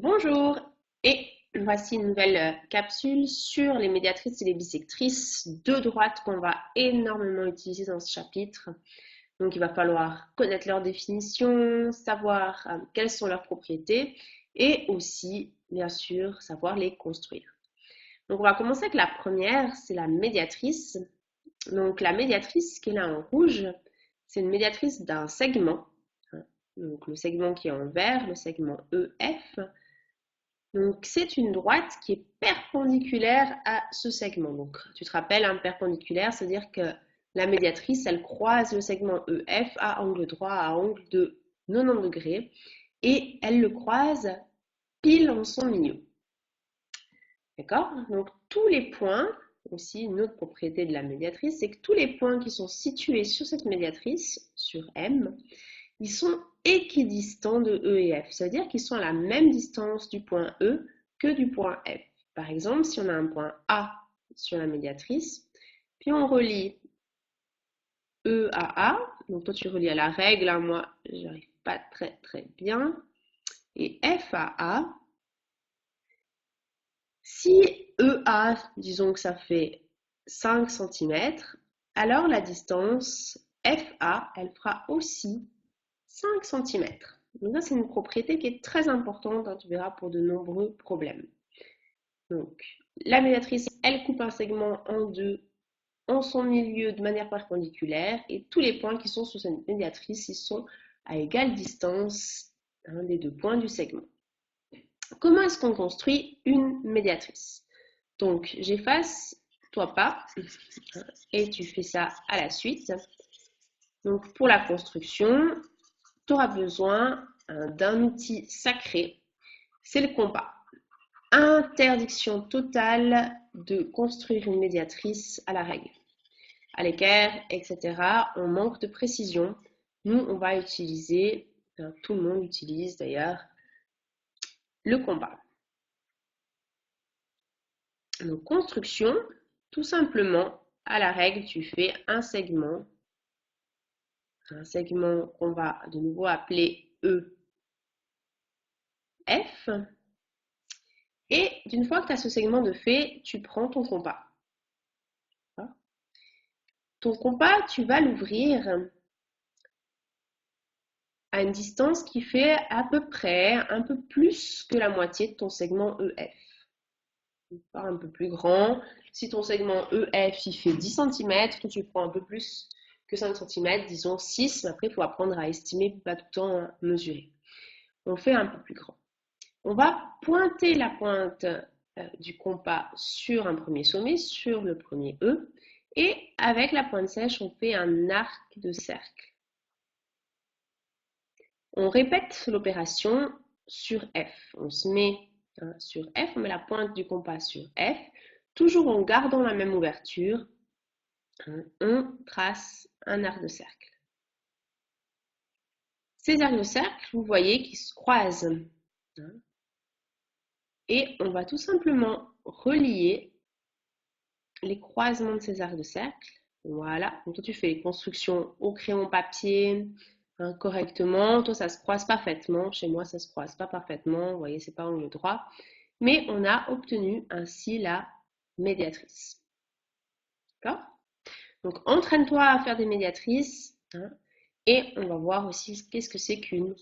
Bonjour, et voici une nouvelle capsule sur les médiatrices et les bissectrices, deux droites qu'on va énormément utiliser dans ce chapitre. Donc il va falloir connaître leur définition, savoir quelles sont leurs propriétés et aussi, bien sûr, savoir les construire. Donc on va commencer avec la première, c'est la médiatrice. Donc la médiatrice qui est là en rouge, c'est une médiatrice d'un segment. Donc le segment qui est en vert, le segment EF. Donc, c'est une droite qui est perpendiculaire à ce segment. Donc, tu te rappelles, un perpendiculaire, c'est-à-dire que la médiatrice, elle croise le segment EF à angle droit, à angle de 90 degrés, et elle le croise pile en son milieu. D'accord? Donc, tous les points, aussi une autre propriété de la médiatrice, c'est que tous les points qui sont situés sur cette médiatrice, sur M, ils sont équidistants de E et F. Ça veut dire qu'ils sont à la même distance du point E que du point F. Par exemple, si on a un point A sur la médiatrice, puis on relie E à A, donc toi tu relis à la règle, hein, moi j'arrive pas très bien, et F à A, si EA, disons que ça fait 5 cm, alors la distance FA, elle fera aussi 5 cm. Donc ça, c'est une propriété qui est très importante, hein, tu verras, pour de nombreux problèmes. Donc, la médiatrice, elle coupe un segment en deux en son milieu de manière perpendiculaire et tous les points qui sont sous cette médiatrice, ils sont à égale distance des deux points du segment. Comment est-ce qu'on construit une médiatrice? Donc, j'efface, toi pas, et tu fais ça à la suite. Donc, pour la construction, tu auras besoin d'un outil sacré, c'est le compas. Interdiction totale de construire une médiatrice à la règle. À l'équerre, etc., on manque de précision. Nous, on va utiliser, tout le monde utilise d'ailleurs, le compas. Donc, construction, tout simplement, à la règle, tu fais un segment qu'on va de nouveau appeler EF. Et d'une fois que tu as ce segment de fait, tu prends ton compas. Ton compas, tu vas l'ouvrir à une distance qui fait à peu près un peu plus que la moitié de ton segment EF. Un peu plus grand. Si ton segment EF il fait 10 cm, toi tu prends un peu plus que 5 cm, disons 6. Mais après, il faut apprendre à estimer, pas tout le temps mesurer. On fait un peu plus grand. On va pointer la pointe du compas sur un premier sommet, sur le premier E. Et avec la pointe sèche, on fait un arc de cercle. On répète l'opération sur F. On se met sur F, on met la pointe du compas sur F, toujours en gardant la même ouverture. On trace un arc de cercle. Ces arcs de cercle, vous voyez qu'ils se croisent. Et on va tout simplement relier les croisements de ces arcs de cercle. Voilà, donc toi tu fais les constructions au crayon papier correctement. Toi ça se croise parfaitement, chez moi ça se croise pas parfaitement, vous voyez c'est pas angle droit. Mais on a obtenu ainsi la médiatrice. D'accord? Donc entraîne-toi à faire des médiatrices et on va voir aussi qu'est-ce que c'est qu'une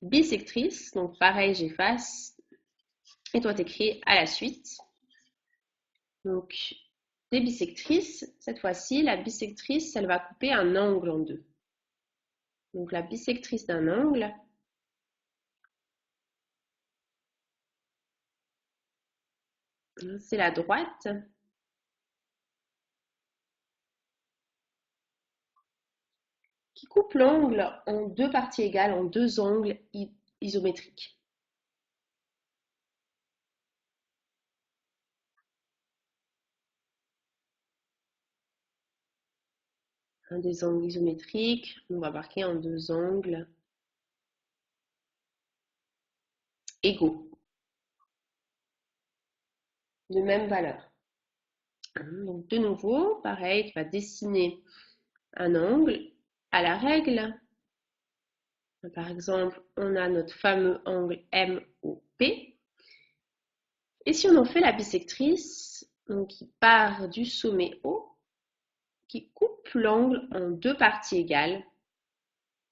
bissectrice. Donc pareil, j'efface et toi t'écris à la suite. Donc des bissectrices, cette fois-ci, la bissectrice, elle va couper un angle en deux. Donc la bissectrice d'un angle, c'est la droite qui coupe l'angle en deux parties égales, en deux angles isométriques. Un des angles isométriques, on va marquer en deux angles égaux, de même valeur. Donc de nouveau, pareil, tu vas dessiner un angle à la règle. Par exemple, on a notre fameux angle MOP. Et si on en fait la bissectrice, donc qui part du sommet haut, qui coupe l'angle en deux parties égales,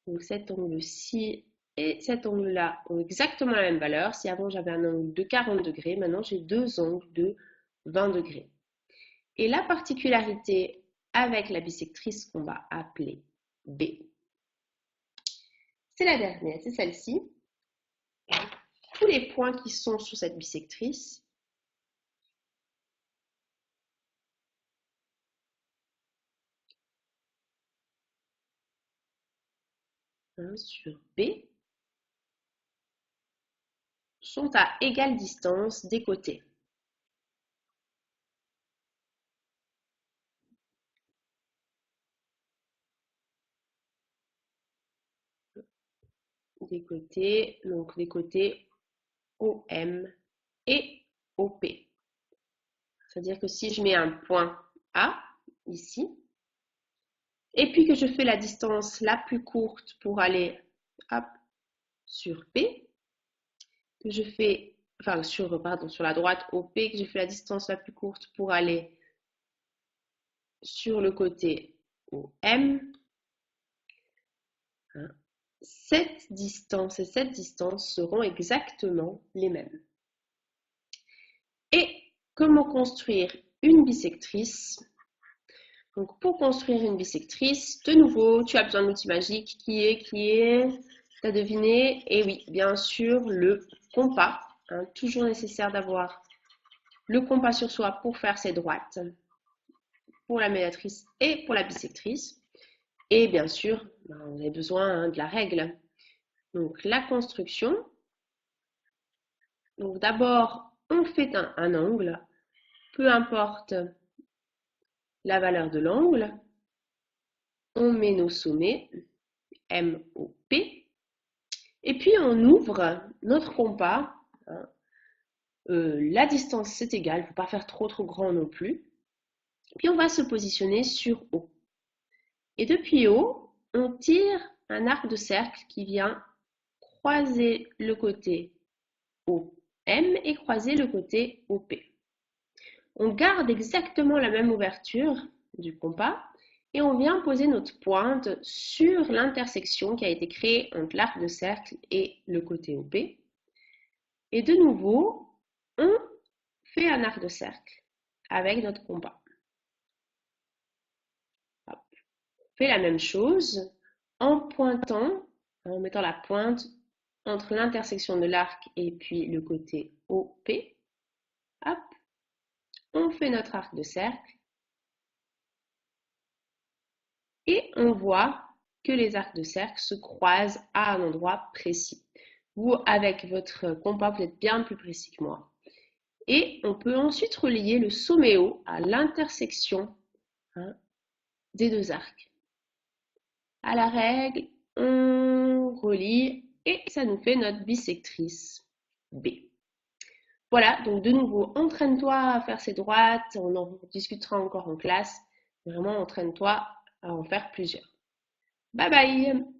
donc cet angle-ci et cet angle-là ont exactement la même valeur. Si avant j'avais un angle de 40 degrés, maintenant j'ai deux angles de 20 degrés. Et la particularité avec la bissectrice qu'on va appeler B, c'est la dernière, c'est celle-ci. Tous les points qui sont sur cette bissectrice sur B sont à égale distance des côtés. Donc des côtés OM et OP. C'est-à-dire que si je mets un point A ici, et puis que je fais la distance la plus courte pour aller hop, sur P, que je fais, enfin sur la droite OP, que je fais la distance la plus courte pour aller sur le côté OM, cette distance et cette distance seront exactement les mêmes. Et comment construire une bissectrice? Donc pour construire une bissectrice, de nouveau, tu as besoin de l'outil magique qui est, t'as deviné? Et oui, bien sûr, le compas. Toujours nécessaire d'avoir le compas sur soi pour faire ses droites, pour la médiatrice et pour la bissectrice. Et bien sûr, vous avez besoin de la règle. Donc la construction. Donc d'abord, on fait un angle, peu importe la valeur de l'angle. On met nos sommets, MOP, et puis on ouvre notre compas. La distance c'est égal, il ne faut pas faire trop grand non plus. Puis on va se positionner sur O. Et depuis O, on tire un arc de cercle qui vient croiser le côté OM et croiser le côté OP. On garde exactement la même ouverture du compas et on vient poser notre pointe sur l'intersection qui a été créée entre l'arc de cercle et le côté OP. Et de nouveau, on fait un arc de cercle avec notre compas. Hop. On fait la même chose en pointant, en mettant la pointe entre l'intersection de l'arc et puis le côté OP. Hop. On fait notre arc de cercle et on voit que les arcs de cercle se croisent à un endroit précis. Vous, avec votre compas, vous êtes bien plus précis que moi. Et on peut ensuite relier le sommet haut à l'intersection des deux arcs. À la règle, on relie et ça nous fait notre bissectrice B. Voilà, donc de nouveau, entraîne-toi à faire ces droites, on en discutera encore en classe. Vraiment, entraîne-toi à en faire plusieurs. Bye bye!